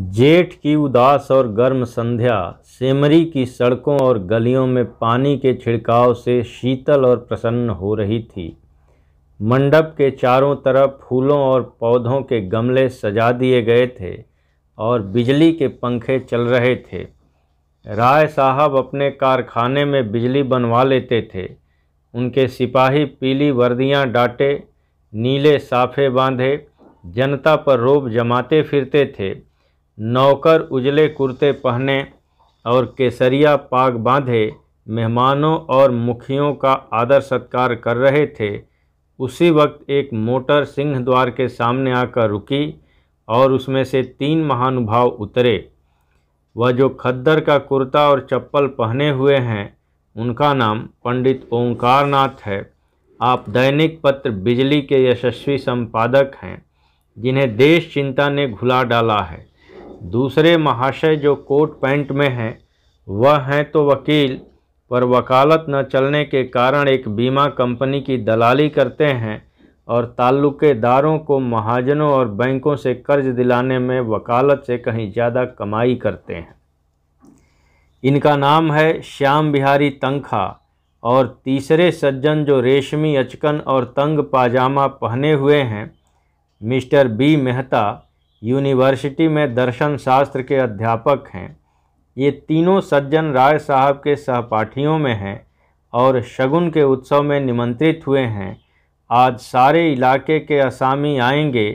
जेठ की उदास और गर्म संध्या सेमरी की सड़कों और गलियों में पानी के छिड़काव से शीतल और प्रसन्न हो रही थी। मंडप के चारों तरफ फूलों और पौधों के गमले सजा दिए गए थे और बिजली के पंखे चल रहे थे। राय साहब अपने कारखाने में बिजली बनवा लेते थे। उनके सिपाही पीली वर्दियां डाटे, नीले साफे बांधे जनता पर रोब जमाते फिरते थे। नौकर उजले कुर्ते पहने और केसरिया पाग बांधे मेहमानों और मुखियों का आदर सत्कार कर रहे थे। उसी वक्त एक मोटर सिंह द्वार के सामने आकर रुकी और उसमें से 3 महानुभाव उतरे। वह जो खद्दर का कुर्ता और चप्पल पहने हुए हैं, उनका नाम पंडित ओंकार नाथ है। आप दैनिक पत्र बिजली के यशस्वी संपादक हैं, जिन्हें देश चिंता ने घुला डाला है। दूसरे महाशय जो कोट पैंट में हैं, वह हैं तो वकील, पर वकालत न चलने के कारण एक बीमा कंपनी की दलाली करते हैं और ताल्लुकेदारों को महाजनों और बैंकों से कर्ज दिलाने में वकालत से कहीं ज़्यादा कमाई करते हैं। इनका नाम है श्याम बिहारी तंखा। और तीसरे सज्जन जो रेशमी अचकन और तंग पाजामा पहने हुए हैं, मिस्टर बी मेहता, यूनिवर्सिटी में दर्शन शास्त्र के अध्यापक हैं। ये तीनों सज्जन राय साहब के सहपाठियों में हैं और शगुन के उत्सव में निमंत्रित हुए हैं। आज सारे इलाके के असामी आएंगे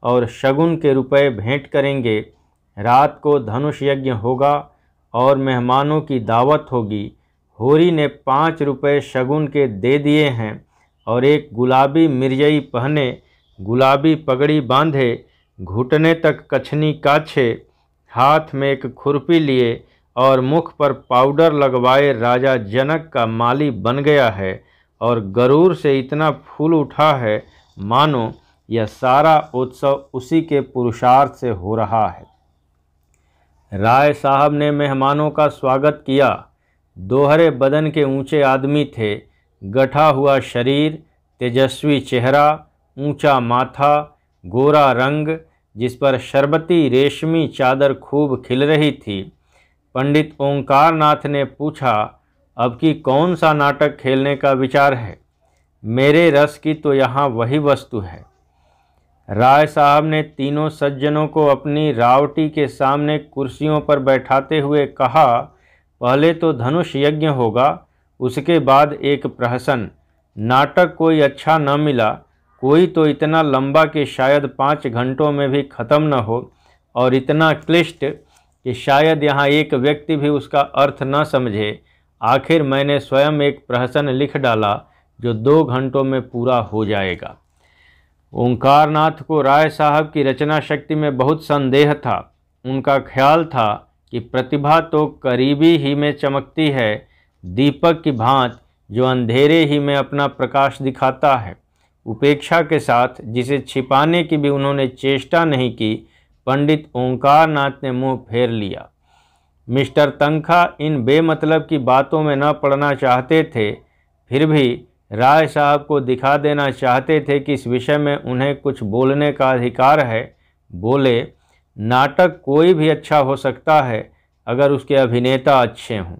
और शगुन के रुपए भेंट करेंगे। रात को धनुष यज्ञ होगा और मेहमानों की दावत होगी। होरी ने 5 रुपए शगुन के दे दिए हैं और एक गुलाबी मिर्जई पहने, गुलाबी पगड़ी बांधे, घुटने तक कछनी काछे, हाथ में एक खुरपी लिए और मुख पर पाउडर लगवाए राजा जनक का माली बन गया है और गरूर से इतना फूल उठा है मानो यह सारा उत्सव उसी के पुरुषार्थ से हो रहा है। राय साहब ने मेहमानों का स्वागत किया। दोहरे बदन के ऊंचे आदमी थे, गठा हुआ शरीर, तेजस्वी चेहरा, ऊंचा माथा, गोरा रंग, जिस पर शरबती रेशमी चादर खूब खिल रही थी। पंडित ओंकार नाथ ने पूछा, अब की कौन सा नाटक खेलने का विचार है? मेरे रस की तो यहाँ वही वस्तु है। राय साहब ने तीनों सज्जनों को अपनी रावटी के सामने कुर्सियों पर बैठाते हुए कहा, पहले तो धनुष यज्ञ होगा, उसके बाद एक प्रहसन। नाटक कोई अच्छा न मिला, कोई तो इतना लंबा कि शायद 5 घंटों में भी ख़त्म न हो, और इतना क्लिष्ट कि शायद यहाँ एक व्यक्ति भी उसका अर्थ न समझे। आखिर मैंने स्वयं एक प्रहसन लिख डाला जो 2 घंटों में पूरा हो जाएगा। ओंकार नाथ को राय साहब की रचना शक्ति में बहुत संदेह था। उनका ख्याल था कि प्रतिभा तो करीबी ही में चमकती है, दीपक की भांति जो अंधेरे ही में अपना प्रकाश दिखाता है। उपेक्षा के साथ, जिसे छिपाने की भी उन्होंने चेष्टा नहीं की, पंडित ओंकार नाथ ने मुंह फेर लिया। मिस्टर तंखा इन बेमतलब की बातों में न पड़ना चाहते थे, फिर भी राय साहब को दिखा देना चाहते थे कि इस विषय में उन्हें कुछ बोलने का अधिकार है। बोले, नाटक कोई भी अच्छा हो सकता है अगर उसके अभिनेता अच्छे हों।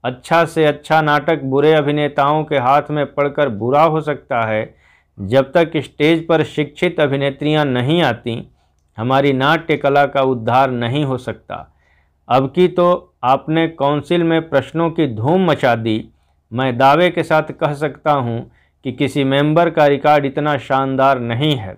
अच्छा से अच्छा नाटक बुरे अभिनेताओं के हाथ में पड़कर बुरा हो सकता है। जब तक स्टेज पर शिक्षित अभिनेत्रियां नहीं आती, हमारी नाट्य कला का उद्धार नहीं हो सकता। अब की तो आपने काउंसिल में प्रश्नों की धूम मचा दी। मैं दावे के साथ कह सकता हूं कि किसी मेंबर का रिकॉर्ड इतना शानदार नहीं है।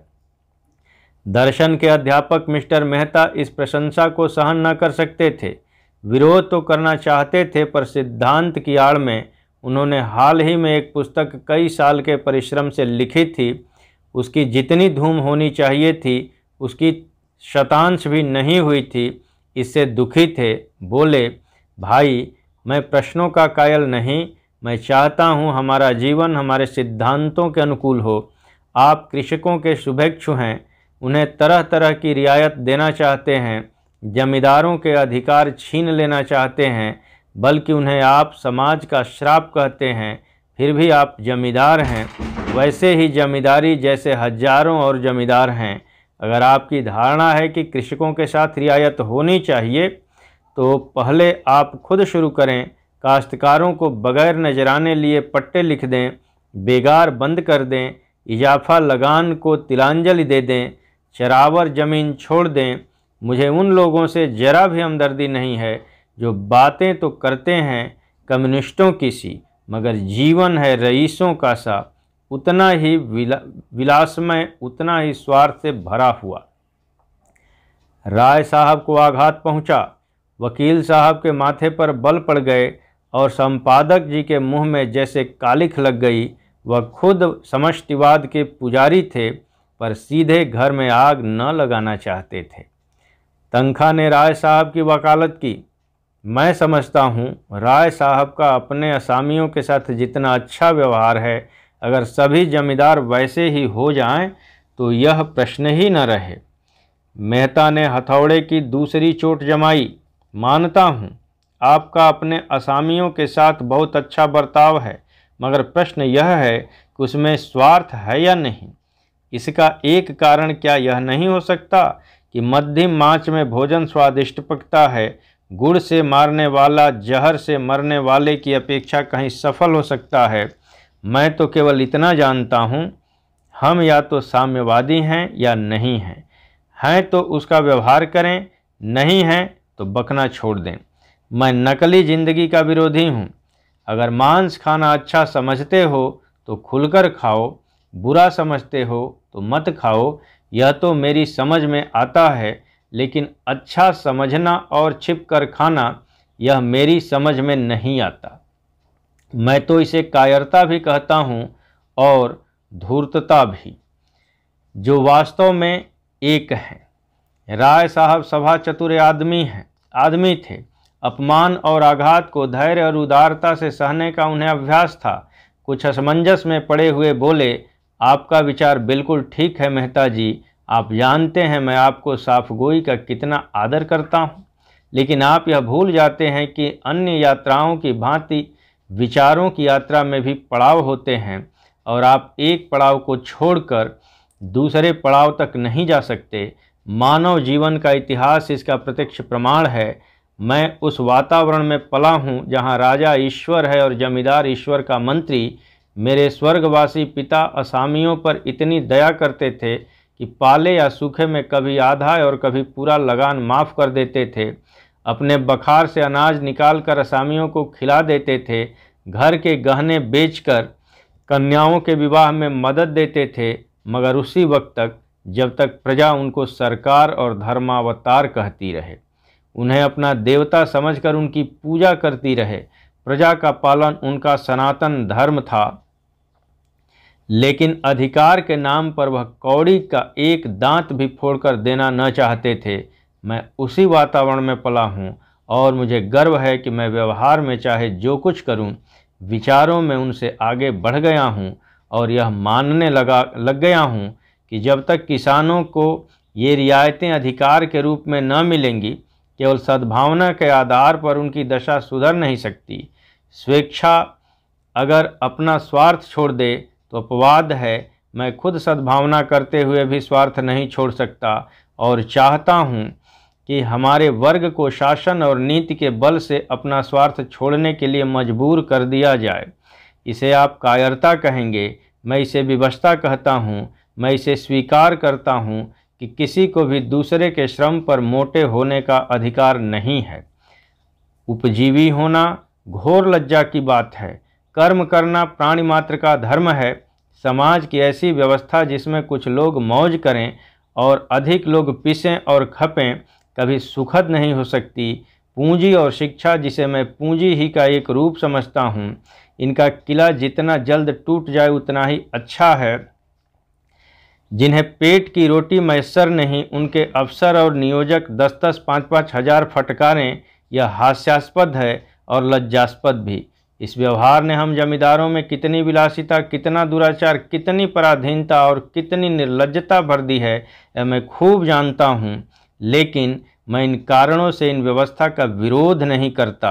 दर्शन के अध्यापक मिस्टर मेहता इस प्रशंसा को सहन न कर सकते थे। विरोध तो करना चाहते थे, पर सिद्धांत की आड़ में उन्होंने हाल ही में एक पुस्तक कई साल के परिश्रम से लिखी थी। उसकी जितनी धूम होनी चाहिए थी, उसकी शतांश भी नहीं हुई थी। इससे दुखी थे। बोले, भाई, मैं प्रश्नों का कायल नहीं, मैं चाहता हूँ हमारा जीवन हमारे सिद्धांतों के अनुकूल हो। आप कृषकों के शुभेच्छु हैं, उन्हें तरह तरह की रियायत देना चाहते हैं, जमींदारों के अधिकार छीन लेना चाहते हैं, बल्कि उन्हें आप समाज का श्राप कहते हैं। फिर भी आप जमींदार हैं। वैसे ही जमींदारी जैसे हजारों और जमींदार हैं। अगर आपकी धारणा है कि कृषकों के साथ रियायत होनी चाहिए तो पहले आप खुद शुरू करें। काश्तकारों को बगैर नजराने लिए पट्टे लिख दें, बेगार बंद कर दें, इजाफा लगान को तिलांजलि दे दें, चरावर ज़मीन छोड़ दें। मुझे उन लोगों से ज़रा भी हमदर्दी नहीं है जो बातें तो करते हैं कम्युनिस्टों की सी, मगर जीवन है रईसों का सा, उतना ही विलासमय, उतना ही स्वार्थ से भरा हुआ। राय साहब को आघात पहुंचा। वकील साहब के माथे पर बल पड़ गए और संपादक जी के मुंह में जैसे कालिख लग गई। वह खुद समष्टिवाद के पुजारी थे, पर सीधे घर में आग न लगाना चाहते थे। तनखा ने राय साहब की वकालत की। मैं समझता हूँ राय साहब का अपने असामियों के साथ जितना अच्छा व्यवहार है, अगर सभी जमींदार वैसे ही हो जाएं तो यह प्रश्न ही न रहे। मेहता ने हथौड़े की दूसरी चोट जमाई। मानता हूँ आपका अपने असामियों के साथ बहुत अच्छा बर्ताव है, मगर प्रश्न यह है कि उसमें स्वार्थ है या नहीं। इसका एक कारण क्या यह नहीं हो सकता कि मध्यम आंच में भोजन स्वादिष्ट पकता है? गुड़ से मारने वाला जहर से मरने वाले की अपेक्षा कहीं सफल हो सकता है। मैं तो केवल इतना जानता हूँ, हम या तो साम्यवादी हैं या नहीं हैं। हैं तो उसका व्यवहार करें, नहीं हैं तो बकना छोड़ दें। मैं नकली जिंदगी का विरोधी हूँ। अगर मांस खाना अच्छा समझते हो तो खुलकर खाओ, बुरा समझते हो तो मत खाओ। यह तो मेरी समझ में आता है, लेकिन अच्छा समझना और छिप कर खाना यह मेरी समझ में नहीं आता। मैं तो इसे कायरता भी कहता हूँ और धूर्तता भी, जो वास्तव में एक है। राय साहब सभा चतुर आदमी थे। अपमान और आघात को धैर्य और उदारता से सहने का उन्हें अभ्यास था। कुछ असमंजस में पड़े हुए बोले, आपका विचार बिल्कुल ठीक है मेहता जी। आप जानते हैं मैं आपको साफगोई का कितना आदर करता हूँ, लेकिन आप यह भूल जाते हैं कि अन्य यात्राओं की भांति विचारों की यात्रा में भी पड़ाव होते हैं और आप एक पड़ाव को छोड़कर दूसरे पड़ाव तक नहीं जा सकते। मानव जीवन का इतिहास इसका प्रत्यक्ष प्रमाण है। मैं उस वातावरण में पला हूँ जहाँ राजा ईश्वर है और जमींदार ईश्वर का मंत्री। मेरे स्वर्गवासी पिता असामियों पर इतनी दया करते थे कि पाले या सूखे में कभी आधा और कभी पूरा लगान माफ़ कर देते थे। अपने बखार से अनाज निकाल कर असामियों को खिला देते थे। घर के गहने बेचकर कन्याओं के विवाह में मदद देते थे, मगर उसी वक्त तक जब तक प्रजा उनको सरकार और धर्मावतार कहती रहे। उन्हें अपना देवता समझकर उनकी पूजा करती रहे। प्रजा का पालन उनका सनातन धर्म था, लेकिन अधिकार के नाम पर वह कौड़ी का एक दांत भी फोड़कर देना न चाहते थे। मैं उसी वातावरण में पला हूँ और मुझे गर्व है कि मैं व्यवहार में चाहे जो कुछ करूँ, विचारों में उनसे आगे बढ़ गया हूँ और यह मानने लग गया हूँ कि जब तक किसानों को ये रियायतें अधिकार के रूप में न मिलेंगी, केवल सद्भावना के आधार पर उनकी दशा सुधर नहीं सकती। स्वेच्छा अगर अपना स्वार्थ छोड़ दे तो अपवाद है। मैं खुद सद्भावना करते हुए भी स्वार्थ नहीं छोड़ सकता और चाहता हूँ कि हमारे वर्ग को शासन और नीति के बल से अपना स्वार्थ छोड़ने के लिए मजबूर कर दिया जाए। इसे आप कायरता कहेंगे, मैं इसे विवशता कहता हूँ। मैं इसे स्वीकार करता हूँ कि किसी को भी दूसरे के श्रम पर मोटे होने का अधिकार नहीं है। उपजीवी होना घोर लज्जा की बात है। कर्म करना प्राणी मात्र का धर्म है। समाज की ऐसी व्यवस्था जिसमें कुछ लोग मौज करें और अधिक लोग पिसें और खपें कभी सुखद नहीं हो सकती। पूंजी और शिक्षा, जिसे मैं पूंजी ही का एक रूप समझता हूँ, इनका किला जितना जल्द टूट जाए उतना ही अच्छा है। जिन्हें पेट की रोटी मैसर नहीं, उनके अफसर और नियोजक 10-10, 5-5 हज़ार फटकारें, यह हास्यास्पद है और लज्जास्पद भी। इस व्यवहार ने हम जमींदारों में कितनी विलासिता, कितना दुराचार, कितनी पराधीनता और कितनी निर्लज्जता भर दी है, यह मैं खूब जानता हूँ। लेकिन मैं इन कारणों से इन व्यवस्था का विरोध नहीं करता।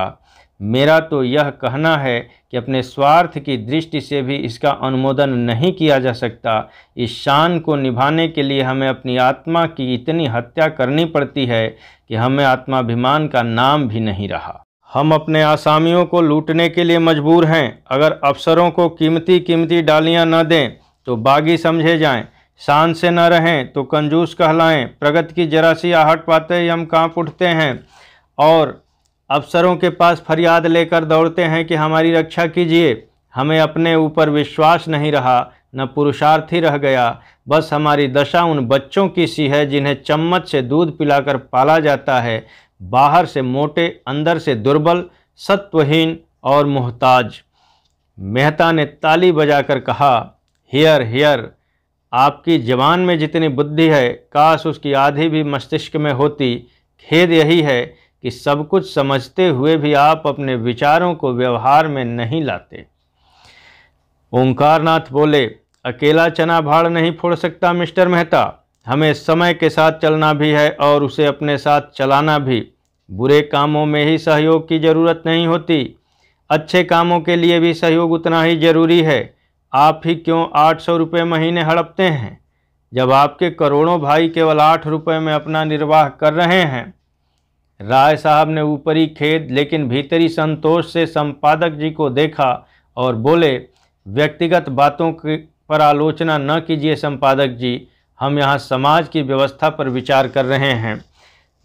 मेरा तो यह कहना है कि अपने स्वार्थ की दृष्टि से भी इसका अनुमोदन नहीं किया जा सकता। इस शान को निभाने के लिए हमें अपनी आत्मा की इतनी हत्या करनी पड़ती है कि हमें आत्माभिमान का नाम भी नहीं रहा। हम अपने आसामियों को लूटने के लिए मजबूर हैं। अगर अफसरों को कीमती कीमती डालियां न दें तो बागी समझे जाएं, शान से न रहें तो कंजूस कहलाएं। प्रगति की जरा सी आहट पाते ही हम कांप उठते हैं और अफसरों के पास फरियाद लेकर दौड़ते हैं कि हमारी रक्षा कीजिए। हमें अपने ऊपर विश्वास नहीं रहा, न पुरुषार्थ ही रह गया। बस हमारी दशा उन बच्चों की सी है जिन्हें चम्मच से दूध पिलाकर पाला जाता है, बाहर से मोटे, अंदर से दुर्बल, सत्वहीन और मुहताज। मेहता ने ताली बजाकर कहा, हियर हियर। आपकी जवान में जितनी बुद्धि है, काश उसकी आधी भी मस्तिष्क में होती। खेद यही है कि सब कुछ समझते हुए भी आप अपने विचारों को व्यवहार में नहीं लाते। ओंकारनाथ बोले, अकेला चना भाड़ नहीं फोड़ सकता मिस्टर मेहता। हमें समय के साथ चलना भी है और उसे अपने साथ चलाना भी। बुरे कामों में ही सहयोग की ज़रूरत नहीं होती, अच्छे कामों के लिए भी सहयोग उतना ही जरूरी है। आप ही क्यों 800 रुपये महीने हड़पते हैं, जब आपके करोड़ों भाई केवल 8 रुपये में अपना निर्वाह कर रहे हैं। राय साहब ने ऊपरी खेद लेकिन भीतरी संतोष से संपादक जी को देखा और बोले, व्यक्तिगत बातों पर आलोचना न कीजिए संपादक जी, हम यहाँ समाज की व्यवस्था पर विचार कर रहे हैं।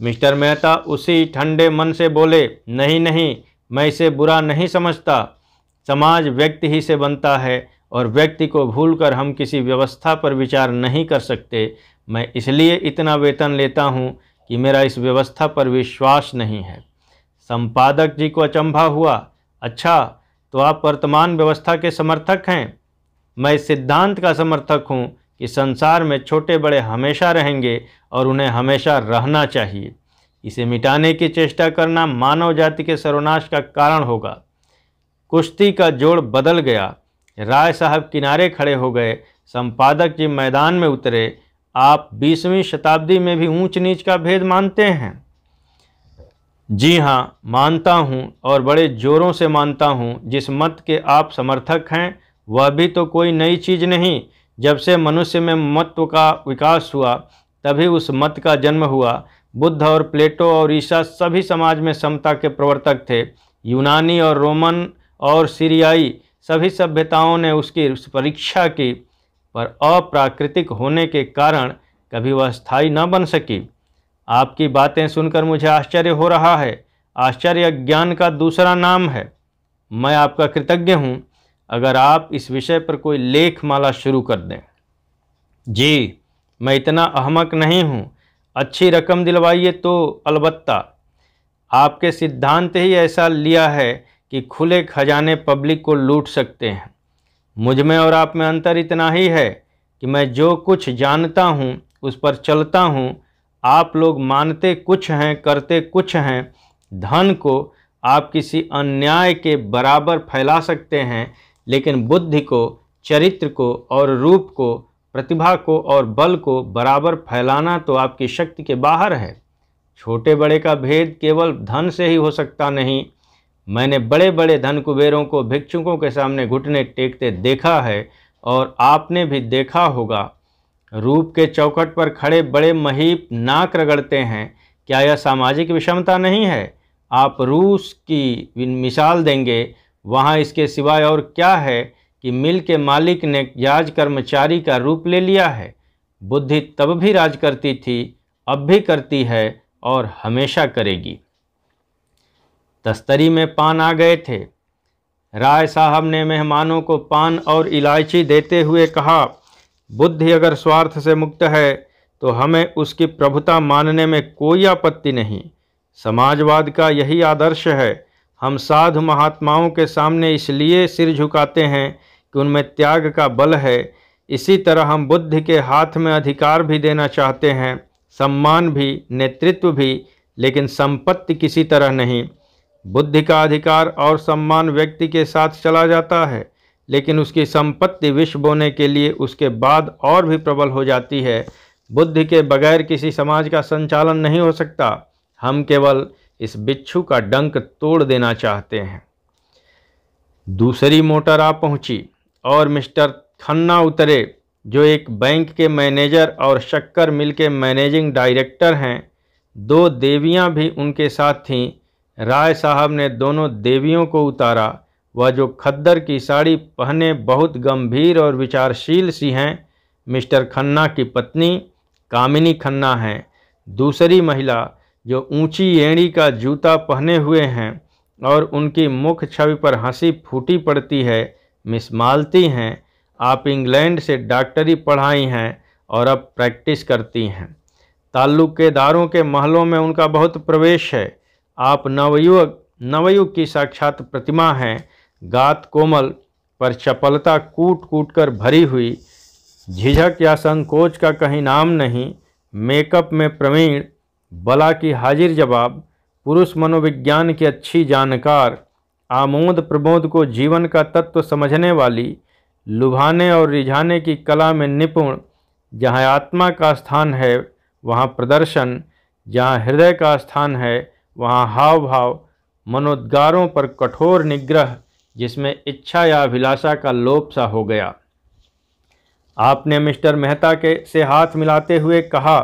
मिस्टर मेहता उसी ठंडे मन से बोले, नहीं नहीं, मैं इसे बुरा नहीं समझता। समाज व्यक्ति ही से बनता है और व्यक्ति को भूलकर हम किसी व्यवस्था पर विचार नहीं कर सकते। मैं इसलिए इतना वेतन लेता हूँ कि मेरा इस व्यवस्था पर विश्वास नहीं है। संपादक जी को अचंभा हुआ, अच्छा तो आप वर्तमान व्यवस्था के समर्थक हैं? मैं इस सिद्धांत का समर्थक हूँ कि संसार में छोटे बड़े हमेशा रहेंगे और उन्हें हमेशा रहना चाहिए। इसे मिटाने की चेष्टा करना मानव जाति के सर्वनाश का कारण होगा। कुश्ती का जोड़ बदल गया। राय साहब किनारे खड़े हो गए। संपादक जी मैदान में उतरे। आप 20वीं शताब्दी में भी ऊंच नीच का भेद मानते हैं? जी हाँ, मानता हूँ और बड़े जोरों से मानता हूँ। जिस मत के आप समर्थक हैं वह भी तो कोई नई चीज़ नहीं। जब से मनुष्य में मत्व का विकास हुआ तभी उस मत का जन्म हुआ। बुद्ध और प्लेटो और ईसा सभी समाज में समता के प्रवर्तक थे। यूनानी और रोमन और सीरियाई सभी सभ्यताओं ने उसकी परीक्षा की, पर अप्राकृतिक होने के कारण कभी वह स्थायी न बन सकी। आपकी बातें सुनकर मुझे आश्चर्य हो रहा है। आश्चर्य ज्ञान का दूसरा नाम है। मैं आपका कृतज्ञ हूँ अगर आप इस विषय पर कोई लेख माला शुरू कर दें। जी, मैं इतना अहमक नहीं हूँ। अच्छी रकम दिलवाइए तो अलबत्ता। आपके सिद्धांत ही ऐसा लिया है कि खुले खजाने पब्लिक को लूट सकते हैं। मुझ में और आप में अंतर इतना ही है कि मैं जो कुछ जानता हूँ उस पर चलता हूँ। आप लोग मानते कुछ हैं, करते कुछ हैं। धन को आप किसी अन्याय के बराबर फैला सकते हैं, लेकिन बुद्धि को, चरित्र को और रूप को, प्रतिभा को और बल को बराबर फैलाना तो आपकी शक्ति के बाहर है। छोटे बड़े का भेद केवल धन से ही हो सकता नहीं। मैंने बड़े बड़े धन कुबेरों को भिक्षुकों के सामने घुटने टेकते देखा है और आपने भी देखा होगा। रूप के चौखट पर खड़े बड़े महीप नाक रगड़ते हैं। क्या यह सामाजिक विषमता नहीं है? आप रूस की मिसाल देंगे, वहाँ इसके सिवाय और क्या है कि मिल के मालिक ने राज कर्मचारी का रूप ले लिया है। बुद्धि तब भी राज करती थी, अब भी करती है और हमेशा करेगी। तस्तरी में पान आ गए थे। राय साहब ने मेहमानों को पान और इलायची देते हुए कहा, बुद्धि अगर स्वार्थ से मुक्त है तो हमें उसकी प्रभुता मानने में कोई आपत्ति नहीं। समाजवाद का यही आदर्श है। हम साधु महात्माओं के सामने इसलिए सिर झुकाते हैं कि उनमें त्याग का बल है। इसी तरह हम बुद्धि के हाथ में अधिकार भी देना चाहते हैं, सम्मान भी, नेतृत्व भी, लेकिन संपत्ति किसी तरह नहीं। बुद्धि का अधिकार और सम्मान व्यक्ति के साथ चला जाता है, लेकिन उसकी संपत्ति विष बोने के लिए उसके बाद और भी प्रबल हो जाती है। बुद्धि के बगैर किसी समाज का संचालन नहीं हो सकता। हम केवल इस बिच्छू का डंक तोड़ देना चाहते हैं। दूसरी मोटर आ पहुंची और मिस्टर खन्ना उतरे, जो एक बैंक के मैनेजर और शक्कर मिल के मैनेजिंग डायरेक्टर हैं। दो देवियां भी उनके साथ थीं। राय साहब ने दोनों देवियों को उतारा। वह जो खद्दर की साड़ी पहने बहुत गंभीर और विचारशील सी हैं, मिस्टर खन्ना की पत्नी कामिनी खन्ना हैं। दूसरी महिला जो ऊंची एड़ी का जूता पहने हुए हैं और उनकी मुख छवि पर हंसी फूटी पड़ती है, मिस मालती हैं। आप इंग्लैंड से डॉक्टरी पढ़ाई हैं और अब प्रैक्टिस करती हैं। ताल्लुकेदारों के महलों में उनका बहुत प्रवेश है। आप नवयुग की साक्षात प्रतिमा हैं। गात कोमल पर चपलता कूट कूट कर भरी हुई, झिझक या संकोच का कहीं नाम नहीं। मेकअप में प्रवीण, बला की हाजिर जवाब, पुरुष मनोविज्ञान की अच्छी जानकार, आमोद प्रमोद को जीवन का तत्व समझने वाली, लुभाने और रिझाने की कला में निपुण। जहाँ आत्मा का स्थान है वहाँ प्रदर्शन, जहाँ हृदय का स्थान है वहाँ हाव भाव, मनोद्गारों पर कठोर निग्रह, जिसमें इच्छा या अभिलाषा का लोप सा हो गया। आपने मिस्टर मेहता के से हाथ मिलाते हुए कहा,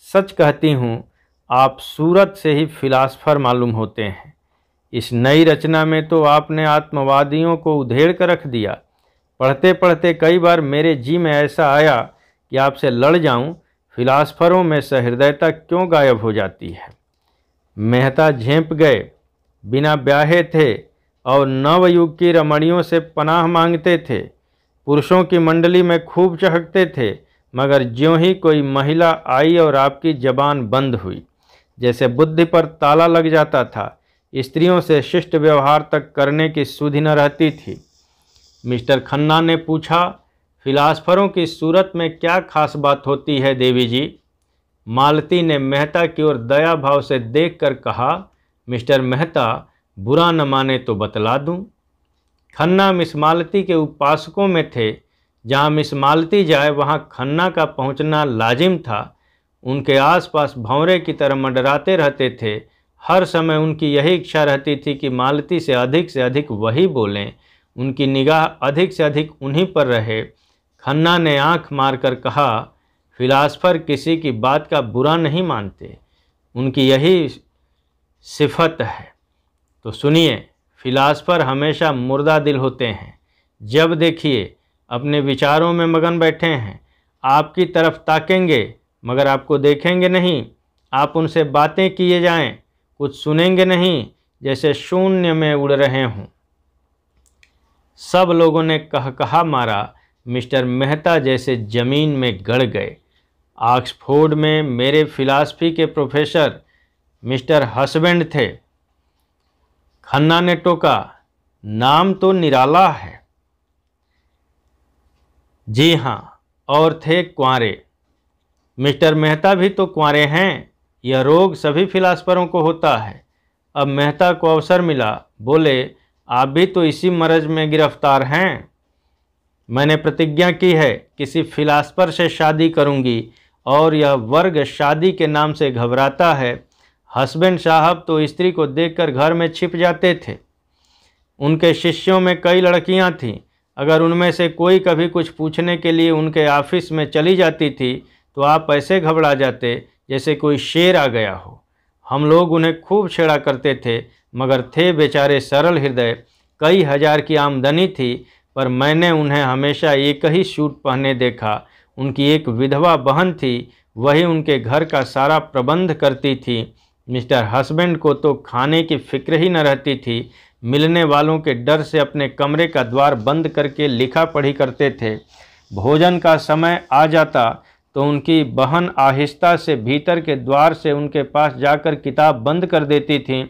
सच कहती हूँ, आप सूरत से ही फिलासफर मालूम होते हैं। इस नई रचना में तो आपने आत्मवादियों को उधेड़ कर रख दिया। पढ़ते पढ़ते कई बार मेरे जी में ऐसा आया कि आपसे लड़ जाऊं। फिलासफरों में सहृदयता क्यों गायब हो जाती है? मेहता झेंप गए। बिना ब्याहे थे और नवयुग की रमणियों से पनाह मांगते थे। पुरुषों की मंडली में खूब चहकते थे, मगर ज्यों ही कोई महिला आई और आपकी जबान बंद हुई, जैसे बुद्धि पर ताला लग जाता था। स्त्रियों से शिष्ट व्यवहार तक करने की सुधि न रहती थी। मिस्टर खन्ना ने पूछा, फिलासफरों की सूरत में क्या खास बात होती है देवी जी? मालती ने मेहता की ओर दया भाव से देखकर कहा, मिस्टर मेहता, बुरा न माने तो बतला दूं। खन्ना मिस मालती के उपासकों में थे। जहाँ मिस मालती जाए वहाँ खन्ना का पहुँचना लाजिम था। उनके आसपास भंवरे की तरह मंडराते रहते थे। हर समय उनकी यही इच्छा रहती थी कि मालती से अधिक वही बोलें, उनकी निगाह अधिक से अधिक उन्हीं पर रहे। खन्ना ने आंख मारकर कहा, फिलासफर किसी की बात का बुरा नहीं मानते, उनकी यही सिफत है। तो सुनिए, फिलासफर हमेशा मुर्दा दिल होते हैं। जब देखिए अपने विचारों में मगन बैठे हैं। आपकी तरफ ताकेंगे मगर आपको देखेंगे नहीं। आप उनसे बातें किए जाएं, कुछ सुनेंगे नहीं, जैसे शून्य में उड़ रहे हों। सब लोगों ने कहा मारा। मिस्टर मेहता जैसे जमीन में गड़ गए। ऑक्सफोर्ड में मेरे फिलासफी के प्रोफेसर मिस्टर हसबैंड थे। खन्ना ने टोका, नाम तो निराला है। जी हाँ, और थे कुंवारे। मिस्टर मेहता भी तो कुंवारे हैं। यह रोग सभी फिलासफरों को होता है। अब मेहता को अवसर मिला। बोले, आप भी तो इसी मर्ज में गिरफ्तार हैं। मैंने प्रतिज्ञा की है किसी फिलासफर से शादी करूंगी, और यह वर्ग शादी के नाम से घबराता है। हस्बैंड साहब तो स्त्री को देखकर घर में छिप जाते थे। उनके शिष्यों में कई लड़कियां थीं। अगर उनमें से कोई कभी कुछ पूछने के लिए उनके ऑफिस में चली जाती थी तो आप ऐसे घबरा जाते जैसे कोई शेर आ गया हो। हम लोग उन्हें खूब छेड़ा करते थे, मगर थे बेचारे सरल हृदय। कई हजार की आमदनी थी, पर मैंने उन्हें हमेशा एक ही सूट पहने देखा। उनकी एक विधवा बहन थी, वही उनके घर का सारा प्रबंध करती थी। मिस्टर हस्बैंड को तो खाने की फिक्र ही न रहती थी। मिलने वालों के डर से अपने कमरे का द्वार बंद करके लिखा पढ़ी करते थे। भोजन का समय आ जाता तो उनकी बहन आहिस्ता से भीतर के द्वार से उनके पास जाकर किताब बंद कर देती थी,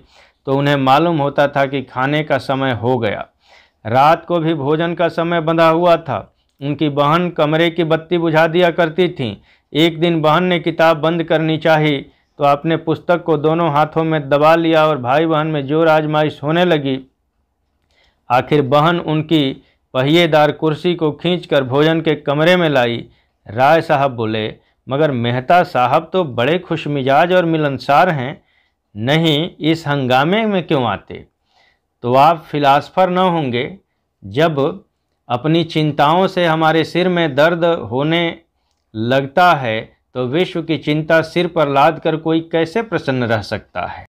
तो उन्हें मालूम होता था कि खाने का समय हो गया। रात को भी भोजन का समय बंधा हुआ था। उनकी बहन कमरे की बत्ती बुझा दिया करती थी। एक दिन बहन ने किताब बंद करनी चाहिए तो आपने पुस्तक को दोनों हाथों में दबा लिया और भाई बहन में जोर आजमाइश होने लगी। आखिर बहन उनकी पहिएदार कुर्सी को खींचकर भोजन के कमरे में लाई। राय साहब बोले, मगर मेहता साहब तो बड़े खुशमिजाज और मिलनसार हैं। नहीं इस हंगामे में क्यों आते? तो आप फिलासफर न होंगे। जब अपनी चिंताओं से हमारे सिर में दर्द होने लगता है तो विश्व की चिंता सिर पर लाद कर कोई कैसे प्रसन्न रह सकता है?